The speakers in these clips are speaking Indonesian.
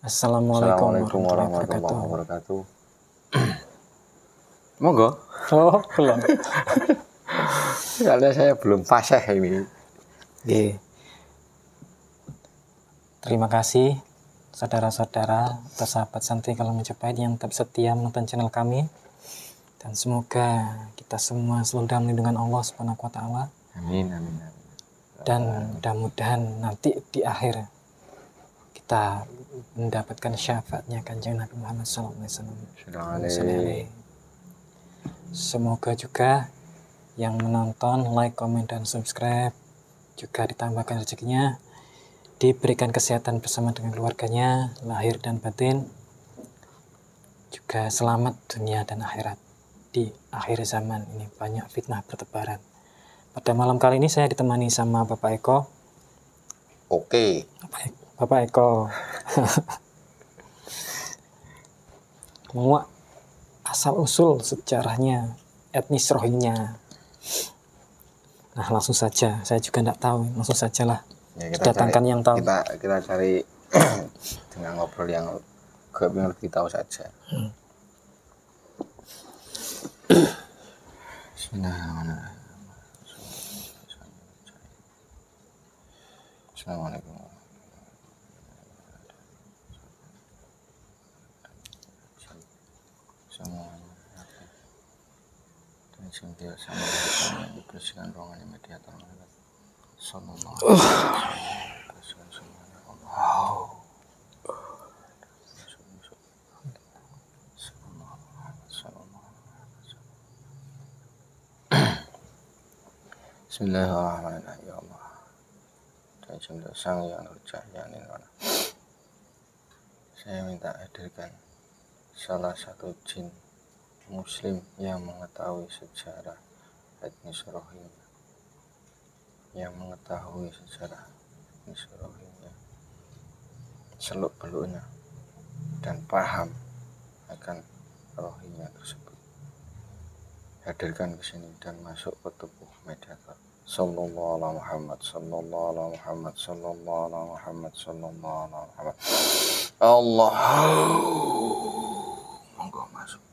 Assalamualaikum Assalamualaikum warahmatullahi warahmatullahi wabarakatuh. wabarakatuh. Monggo. Oh, belum. Karena saya belum fasih ini. Oke. Terima kasih saudara-saudara atau sahabat santai kalau Majapahit yang tetap setia menonton channel kami. Dan semoga kita semua selalu dalam lindungan Allah Subhanahu wa taala. Amin, amin, amin. Dan mudah-mudahan nanti di akhir kita mendapatkan syafaatnya Kanjeng Nabi Muhammad SAW. Semoga juga yang menonton, like, komen, dan subscribe juga ditambahkan rezekinya, diberikan kesehatan bersama dengan keluarganya, lahir dan batin, juga selamat dunia dan akhirat. Di akhir zaman ini banyak fitnah bertebaran. Pada malam kali ini saya ditemani sama Bapak Eko. Oke. Bapak Eko. Menguak asal-usul sejarahnya etnis Rohingya. Nah, langsung saja. Saya juga tidak tahu. Langsung sajalah. Ya, kita datangkan cari, yang tahu. Kita cari dengan ngobrol yang lebih tahu saja. Assalamualaikum. Semuanya dan singgah sama dibersihkan ruangan mediator sallallahu alaihi wasallam. Bismillahirrahmanirrahim. Ya Allah, dan cinta sang yang bercahaya nirwana, saya minta hadirkan salah satu jin muslim yang mengetahui sejarah etnis Rohingya, seluk-beluknya dan paham akan Rohingya tersebut. Hadirkan ke sini dan masuk ke tubuh mediator. Sallallahu alaihi Muhammad, sallallahu alaihi Muhammad, sallallahu alaihi Muhammad, sallallahu alaihi Muhammad. Allah. Monggo masuk.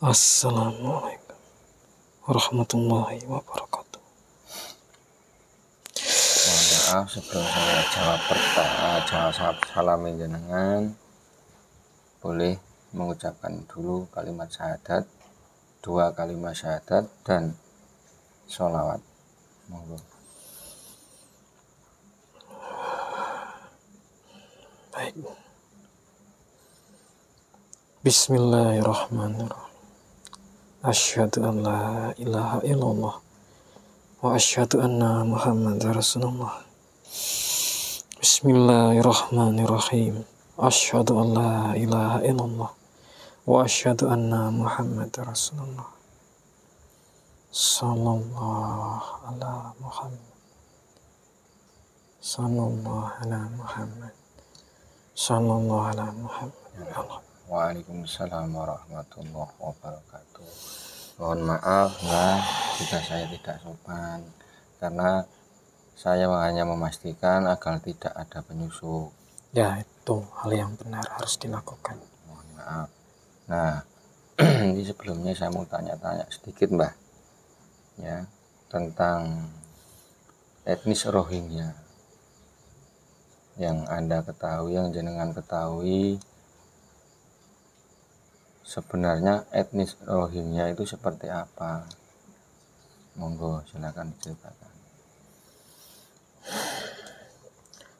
Assalamualaikum warahmatullahi wabarakatuh. Mohon maaf sebelum saya jawab salam jenengan, boleh mengucapkan dulu kalimat syahadat, 2 kalimat syahadat dan sholawat. Monggo. Baik. Bismillahirrahmanirrahim. Asyhadu an la ilaha illallah wa asyhadu anna Muhammadar Rasulullah. Bismillahirrahmanirrahim. Asyhadu an la ilaha illallah wa asyhadu anna Muhammadar Rasulullah. Sallallahu ala Muhammad. Sallallahu ala Muhammad. Sallallahu ala Muhammad. Waalaikumsalam warahmatullahi wabarakatuh. Mohon maaf ya jika saya tidak sopan, karena saya hanya memastikan agar tidak ada penyusup. Ya, itu hal yang benar harus dilakukan. Mohon maaf. Nah, ini sebelumnya saya mau tanya-tanya sedikit, Mbah, ya, tentang etnis Rohingya yang Anda ketahui, yang jenengan ketahui. Sebenarnya etnis Rohingya itu seperti apa? Monggo silakan diceritakan.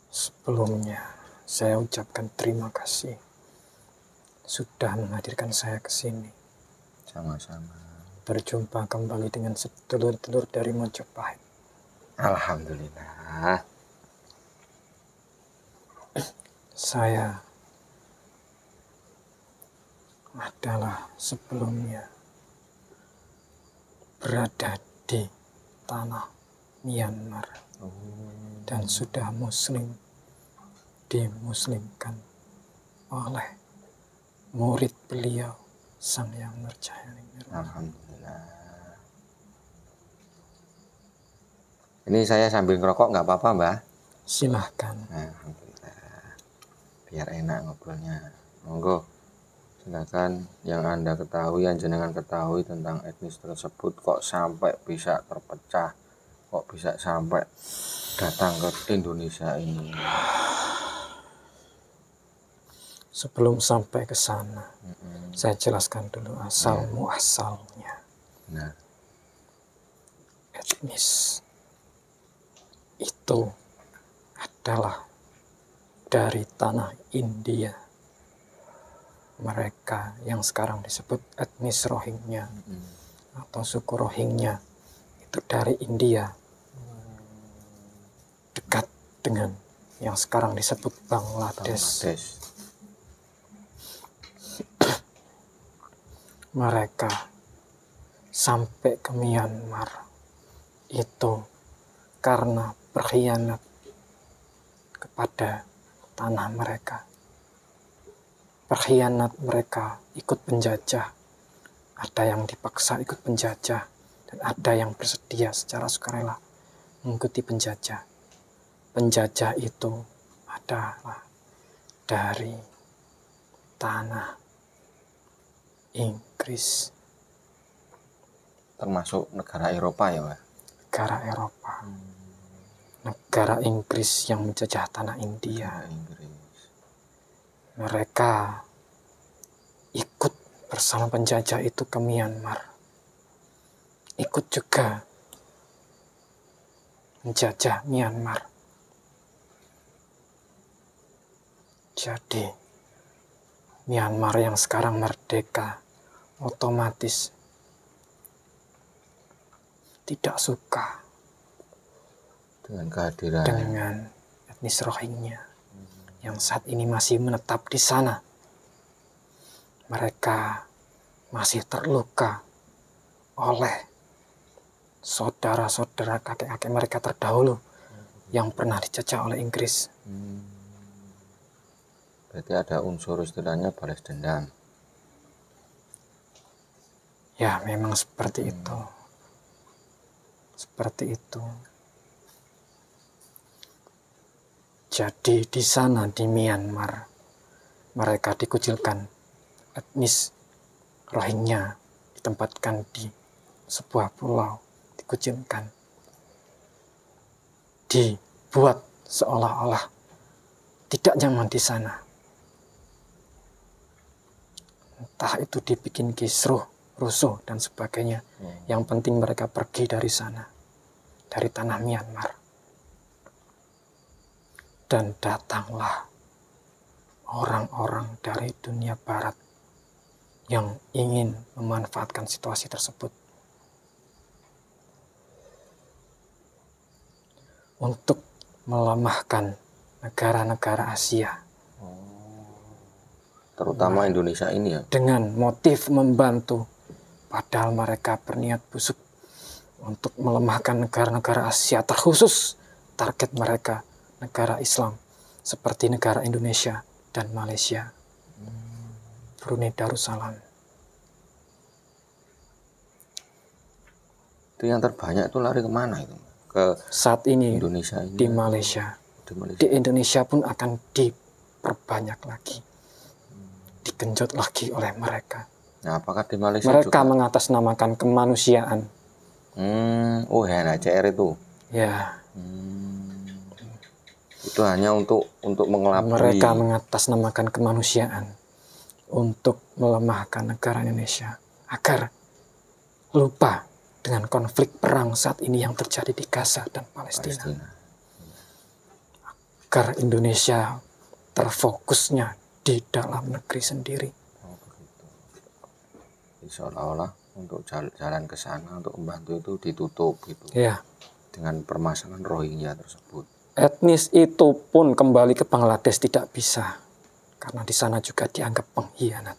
Sebelumnya saya ucapkan terima kasih sudah menghadirkan saya ke sini. Sama-sama. Berjumpa kembali dengan sedulur-sedulur dari Majapahit. Alhamdulillah. Saya adalah sebelumnya berada di tanah Myanmar dan sudah muslim, dimuslimkan oleh murid beliau Sang Yang Nurjaya. Alhamdulillah. Ini saya sambil ngerokok nggak apa-apa, Mbah? Silahkan. Alhamdulillah. Biar enak ngobrolnya. Monggo. Silakan yang Anda ketahui, yang jenengan ketahui tentang etnis tersebut, kok sampai bisa terpecah, kok bisa sampai datang ke Indonesia ini. Sebelum sampai ke sana, saya jelaskan dulu asal muasalnya. Nah, Etnis itu adalah dari tanah India. Mereka yang sekarang disebut etnis Rohingya atau suku Rohingya itu dari India, dekat dengan yang sekarang disebut Bangladesh. Mereka sampai ke Myanmar itu karena berkhianat kepada tanah mereka. Berkhianat, mereka ikut penjajah. Ada yang dipaksa ikut penjajah dan ada yang bersedia secara sukarela mengikuti penjajah. Penjajah itu adalah dari tanah Inggris, termasuk negara Eropa ya, Pak? Negara Eropa. Negara Inggris yang menjajah tanah India. Mereka ikut bersama penjajah itu ke Myanmar. Ikut juga menjajah Myanmar. Jadi Myanmar yang sekarang merdeka otomatis tidak suka dengan kehadiran dengan etnis Rohingya yang saat ini masih menetap di sana. Mereka masih terluka oleh saudara-saudara kakek-kakek mereka terdahulu yang pernah dijajah oleh Inggris. Berarti ada unsur istilahnya balas dendam. Ya, memang seperti itu. Seperti itu. Jadi di sana di Myanmar mereka dikucilkan. Etnis Rohingya ditempatkan di sebuah pulau, dikucilkan. Dibuat seolah-olah tidak nyaman di sana. Entah itu dibikin kisruh, rusuh dan sebagainya. Yang penting mereka pergi dari sana, dari tanah Myanmar. Dan datanglah orang-orang dari dunia barat yang ingin memanfaatkan situasi tersebut untuk melemahkan negara-negara Asia. Terutama Indonesia ini ya. Dengan motif membantu, padahal mereka berniat busuk untuk melemahkan negara-negara Asia, terkhusus target mereka negara Islam seperti negara Indonesia dan Malaysia, Brunei Darussalam. Itu yang terbanyak itu lari kemana itu? Ke saat ini Indonesia ini, di Malaysia. Di Indonesia pun akan diperbanyak lagi, digenjot lagi oleh mereka. Nah, apakah di Malaysia mereka juga mengatasnamakan kemanusiaan? UNHCR itu ya. Itu hanya untuk mengelabui. Mereka mengatasnamakan kemanusiaan untuk melemahkan negara Indonesia agar lupa dengan konflik perang saat ini yang terjadi di Gaza dan Palestina. Agar Indonesia terfokusnya di dalam negeri sendiri. Oh, begitu. Seolah-olah untuk jalan ke sana untuk membantu itu ditutup gitu. Ya. Dengan permasalahan Rohingya tersebut. Etnis itu pun kembali ke Bangladesh tidak bisa, karena di sana juga dianggap pengkhianat.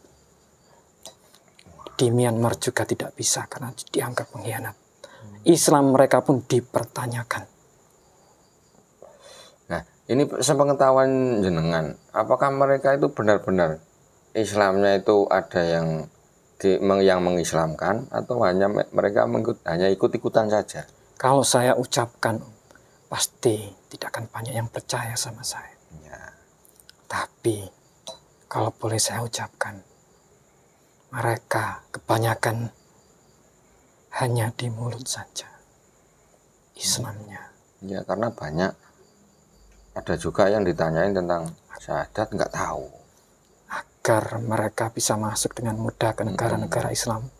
Di Myanmar juga tidak bisa karena dianggap pengkhianat. Islam mereka pun dipertanyakan. Nah, ini sepengetahuan jenengan, apakah mereka itu benar-benar Islamnya itu ada yang mengislamkan atau hanya mereka hanya ikut-ikutan saja? Kalau saya ucapkan, pasti tidak akan banyak yang percaya sama saya. Ya. Tapi kalau boleh saya ucapkan, mereka kebanyakan hanya di mulut saja Islamnya. Ya, karena banyak, ada juga yang ditanyain tentang syahadat nggak tahu. Agar mereka bisa masuk dengan mudah ke negara-negara Islam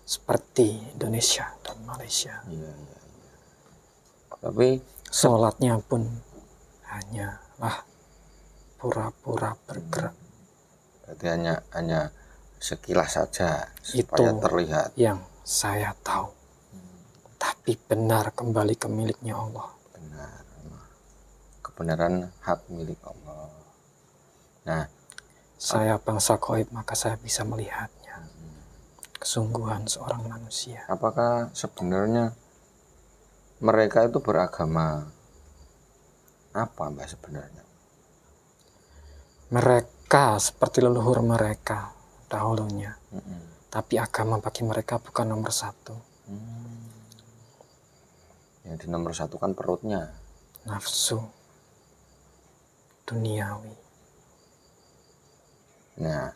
seperti Indonesia dan Malaysia. Iya. Tapi sholatnya pun hanyalah pura-pura bergerak. Berarti hanya sekilas saja supaya Itu terlihat. yang saya tahu. Tapi benar kembali ke miliknya Allah. Benar. Kebenaran hak milik Allah. Nah, saya bangsa gaib, maka saya bisa melihatnya. Kesungguhan seorang manusia. Apakah sebenarnya mereka itu beragama apa, Mbak, sebenarnya? Mereka seperti leluhur mereka dahulunya. Tapi agama bagi mereka bukan nomor satu. Yang di nomor satu kan perutnya. Nafsu duniawi. Nah,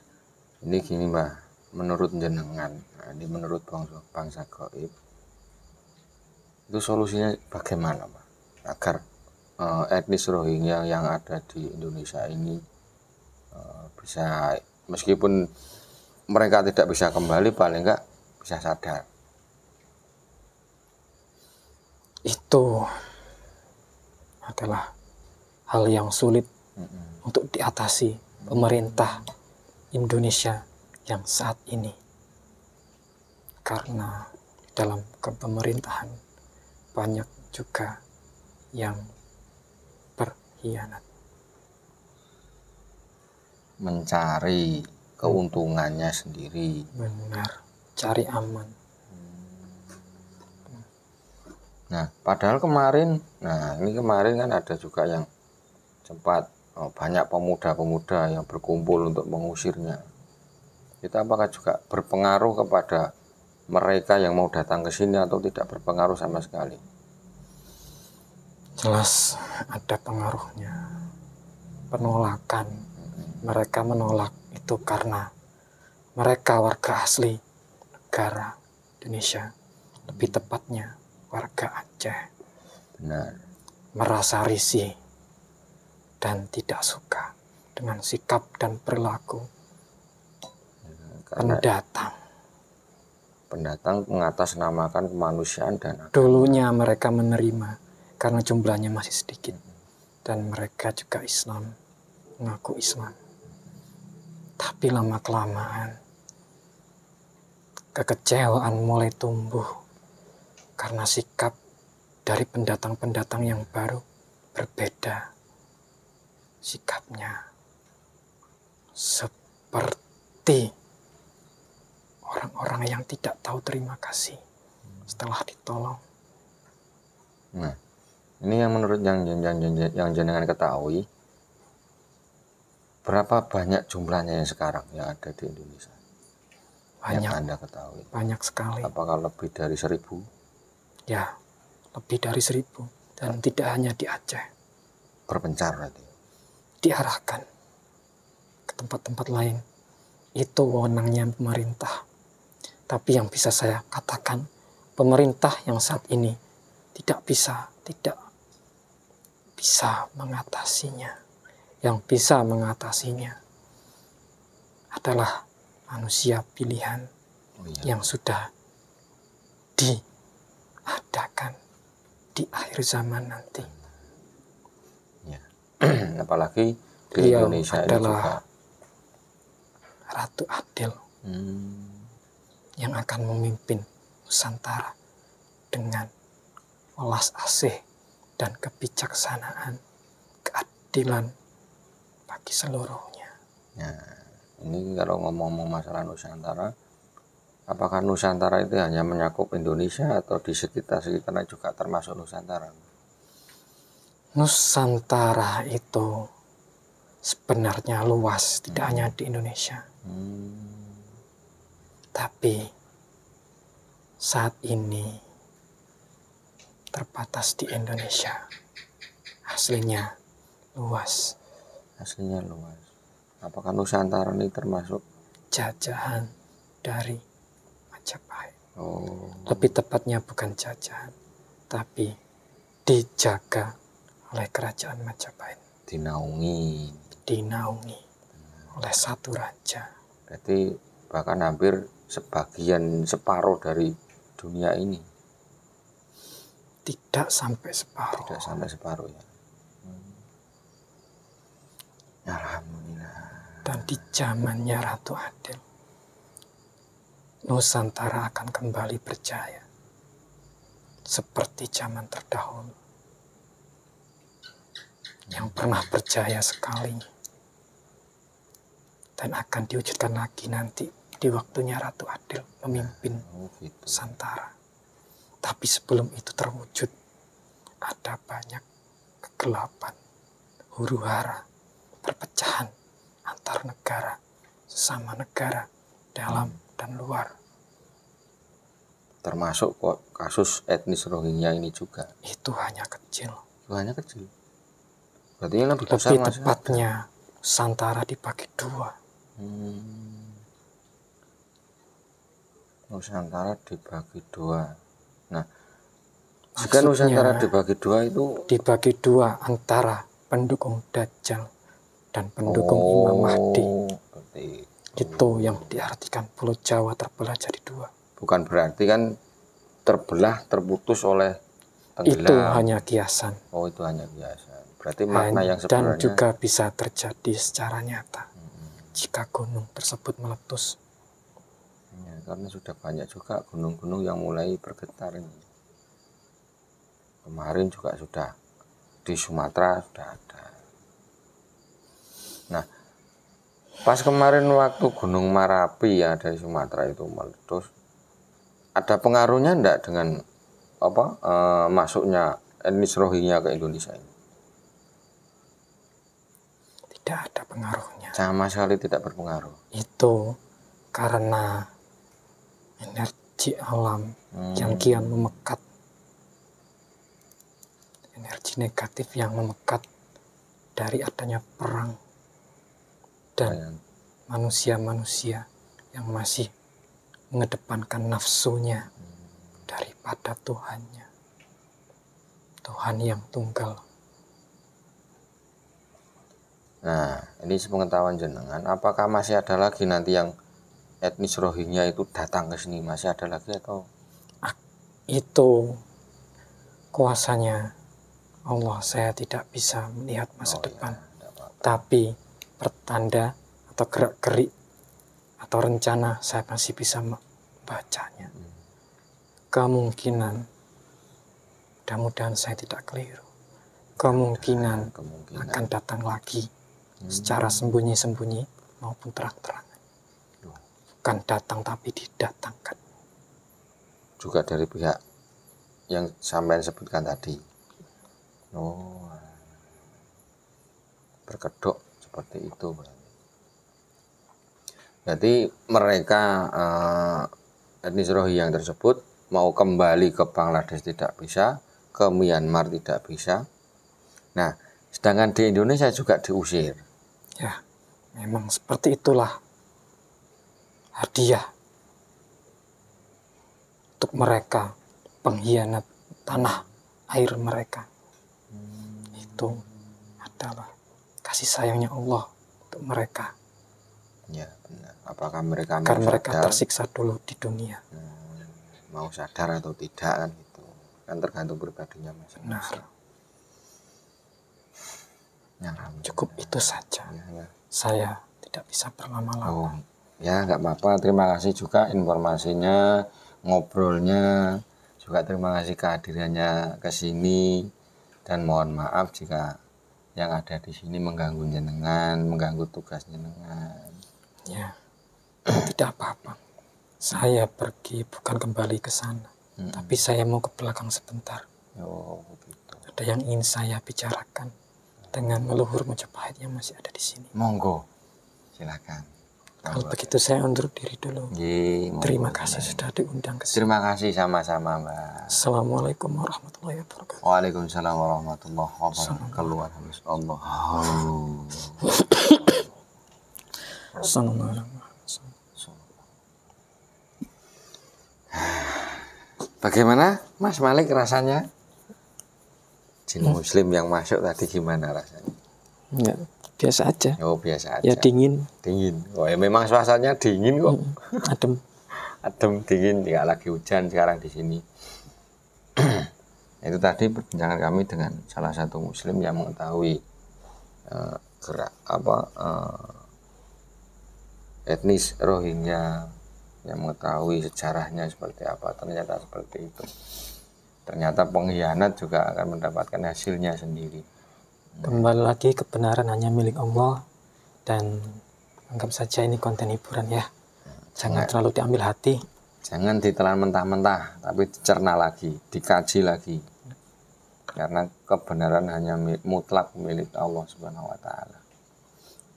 ini gini, Mbak, menurut jenengan, ini menurut bangsa gaib, itu solusinya bagaimana, Mbak, agar etnis Rohingya yang ada di Indonesia ini bisa, meskipun mereka tidak bisa kembali, paling enggak bisa sadar. Itu adalah hal yang sulit untuk diatasi pemerintah Indonesia yang saat ini. Karena dalam kepemerintahan banyak juga yang berkhianat. Mencari keuntungannya sendiri. Benar, cari aman. Nah, padahal kemarin kan ada juga yang sempat banyak pemuda-pemuda yang berkumpul untuk mengusirnya. Itu apakah juga berpengaruh kepada mereka yang mau datang ke sini atau tidak berpengaruh sama sekali? Jelas ada pengaruhnya. Penolakan. Mereka menolak itu karena mereka warga asli negara Indonesia. Lebih tepatnya warga Aceh. Benar. Merasa risih dan tidak suka dengan sikap dan perilaku pendatang mengatasnamakan kemanusiaan dan dulunya mereka menerima karena jumlahnya masih sedikit dan mereka juga Islam, mengaku Islam. Tapi lama kelamaan kekecewaan mulai tumbuh karena sikap dari pendatang-pendatang yang baru berbeda sikapnya, seperti orang-orang yang tidak tahu terima kasih setelah ditolong. Nah, ini yang menurut yang jenengan ketahui, berapa banyak jumlahnya yang sekarang yang ada di Indonesia? Banyak, yang Anda ketahui? Banyak sekali. Apakah lebih dari 1.000? Ya, lebih dari 1.000. Dan tidak hanya di Aceh. Berpencar berarti? Diarahkan ke tempat-tempat lain. Itu wewenangnya pemerintah. Tapi yang bisa saya katakan, pemerintah yang saat ini tidak bisa mengatasinya. Yang bisa mengatasinya adalah manusia pilihan yang sudah diadakan di akhir zaman nanti. Ya. Apalagi di Beliau Indonesia adalah ini juga Ratu Adil yang akan memimpin Nusantara dengan welas asih dan kebijaksanaan, keadilan bagi seluruhnya. Ya, ini kalau ngomong-ngomong masalah Nusantara, Apakah Nusantara itu hanya menyakup Indonesia atau di sekitar-sekitarnya juga termasuk Nusantara? Nusantara itu sebenarnya luas, tidak hanya di Indonesia. Tapi saat ini terbatas di Indonesia. Aslinya luas. Aslinya luas. Apakah Nusantara ini termasuk Jajahan dari Majapahit? Oh, Lebih tepatnya bukan jajahan, tapi dijaga oleh kerajaan Majapahit. Dinaungi oleh satu raja. Berarti bahkan hampir separuh dari dunia ini. Tidak sampai separuh. Tidak sampai separuh ya. Alhamdulillah. Dan di zamannya Ratu Adil, Nusantara akan kembali berjaya seperti zaman terdahulu yang pernah berjaya sekali dan akan diwujudkan lagi nanti di waktunya Ratu Adil memimpin Nusantara. Tapi sebelum itu terwujud, ada banyak kegelapan, huru-hara, perpecahan antar negara, sesama negara, dalam dan luar. Termasuk kok kasus etnis Rohingya ini juga. Itu hanya kecil. Itu hanya kecil. Berarti yang lebih besar Lebih tepatnya Nusantara dibagi dua. Nusantara dibagi dua. Nah, jika Nusantara dibagi dua itu dibagi dua antara pendukung Dajjal dan pendukung Imam Mahdi. Itu yang diartikan Pulau Jawa terbelah jadi dua. Bukan berarti kan terbelah, terputus oleh tenggelam. Itu hanya kiasan. Oh, itu hanya kiasan. Berarti makna yang Dan sebenarnya juga bisa terjadi secara nyata jika gunung tersebut meletus. Ya, karena sudah banyak juga gunung-gunung yang mulai bergetar ini. Kemarin juga sudah di Sumatera sudah ada. Nah, pas kemarin waktu Gunung Merapi ya dari Sumatera itu meletus, ada pengaruhnya enggak dengan masuknya etnis Rohingya ke Indonesia ini? Tidak ada pengaruhnya. Sama sekali tidak berpengaruh. Itu karena energi alam yang kian memekat, energi negatif yang memekat dari adanya perang dan manusia-manusia yang masih mengedepankan nafsunya daripada Tuhannya, Tuhan yang tunggal. Nah, ini sepengetahuan jenengan, apakah masih ada lagi nanti yang etnis Rohingya itu datang ke sini? Masih ada lagi atau? Itu kuasanya Allah, saya tidak bisa melihat masa depan. Tapi pertanda atau gerak-gerik atau rencana saya masih bisa membacanya. Kemungkinan, mudah-mudahan saya tidak keliru, kemungkinan akan datang lagi secara sembunyi-sembunyi maupun terang-terangan. Bukan datang tapi didatangkan. Juga dari pihak yang sampean sebutkan tadi. Oh, berkedok seperti itu. Berarti mereka etnis Rohingya yang tersebut mau kembali ke Bangladesh tidak bisa, ke Myanmar tidak bisa. Nah, sedangkan di Indonesia juga diusir. Ya, memang seperti itulah hadiah untuk mereka, pengkhianat tanah air mereka. Itu adalah kasih sayangnya Allah untuk mereka. Ya, benar. Apakah mereka agar mau mereka sadar? Tersiksa dulu di dunia. Mau sadar atau tidak kan itu kan tergantung pribadinya masing-masing. Ya, cukup itu saja. Ya. Saya tidak bisa berlama-lama. Ya, nggak apa-apa. Terima kasih juga informasinya, ngobrolnya, juga terima kasih kehadirannya ke sini, dan mohon maaf jika yang ada di sini mengganggu jenengan, mengganggu tugas jenengan. Ya, tidak apa-apa. Saya pergi bukan kembali ke sana, tapi saya mau ke belakang sebentar. Oh, begitu. Ada yang ingin saya bicarakan dengan leluhur Majapahit yang masih ada di sini. Monggo, silakan. Kalau begitu saya undur diri dulu. Terima kasih sudah diundang ke sini. Terima kasih sama-sama, Mbak. Assalamualaikum warahmatullahi wabarakatuh. Waalaikumsalam warahmatullahi wabarakatuh. Keluar habis Allah. Bagaimana Mas Malik rasanya? Jin Muslim yang masuk tadi gimana rasanya? Ya, biasa aja. Oh, biasa aja. Ya dingin. Dingin. Oh, ya memang suasananya dingin kok. Adem. Adem, dingin, tidak lagi hujan sekarang di sini. Itu tadi perbincangan kami dengan salah satu muslim yang mengetahui etnis Rohingya, yang mengetahui sejarahnya seperti apa. Ternyata seperti itu. Ternyata pengkhianat juga akan mendapatkan hasilnya sendiri. Kembali lagi, kebenaran hanya milik Allah, dan anggap saja ini konten hiburan ya. Jangan terlalu diambil hati. Jangan ditelan mentah-mentah, tapi dicerna lagi, dikaji lagi. Karena kebenaran hanya mutlak milik Allah Subhanahu wa taala.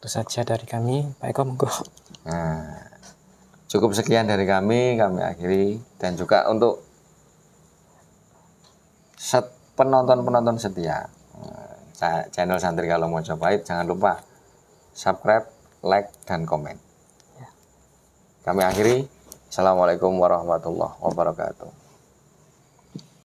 Itu saja dari kami. Pak Eko, monggo. Nah, cukup sekian dari kami akhiri, dan juga untuk penonton-penonton setia channel Santri Kalau Majapahit, jangan lupa subscribe, like, dan komen. Kami akhiri. Assalamualaikum warahmatullahi wabarakatuh.